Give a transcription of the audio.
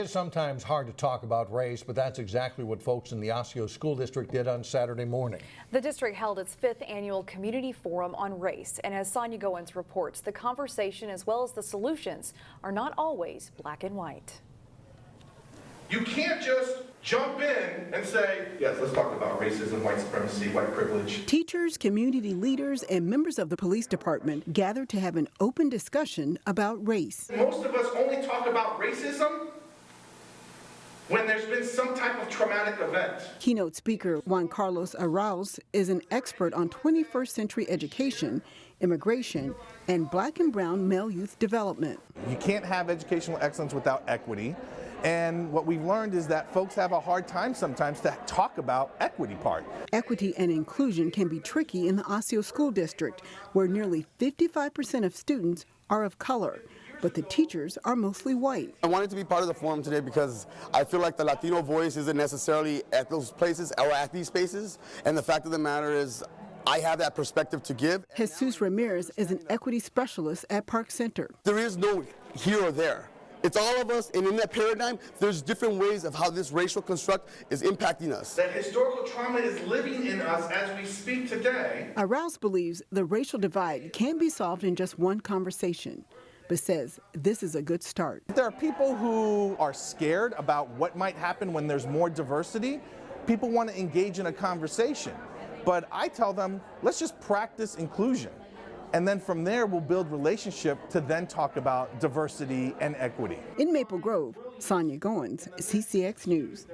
It's sometimes hard to talk about race, but that's exactly what folks in the Osseo School District did on Saturday morning. The district held its 5th annual community forum on race, and as Sonia Goins reports, the conversation as well as the solutions are not always black and white. You can't just jump in and say, yes, let's talk about racism, white supremacy, white privilege. Teachers, community leaders, and members of the police department gathered to have an open discussion about race. Most of us only talk about racism when there's been some type of traumatic event. Keynote speaker JuanCarlos Arauz is an expert on 21st century education, immigration, and black and brown male youth development. You can't have educational excellence without equity. And what we've learned is that folks have a hard time sometimes to talk about equity part. Equity and inclusion can be tricky in the Osseo School District, where nearly 55% of students are of color, but the teachers are mostly white. I wanted to be part of the forum today because I feel like the Latino voice isn't necessarily at those places or at these spaces, and the fact of the matter is I have that perspective to give. Jesus Ramirez is an equity specialist at Park Center. There is no here or there. It's all of us, and in that paradigm, there's different ways of how this racial construct is impacting us. That historical trauma is living in us as we speak today. Arauz believes the racial divide can be solved in just one conversation, but says this is a good start. There are people who are scared about what might happen when there's more diversity. People want to engage in a conversation, but I tell them, let's just practice inclusion. And then from there, we'll build relationship to then talk about diversity and equity. In Maple Grove, Sonia Goins, CCX News.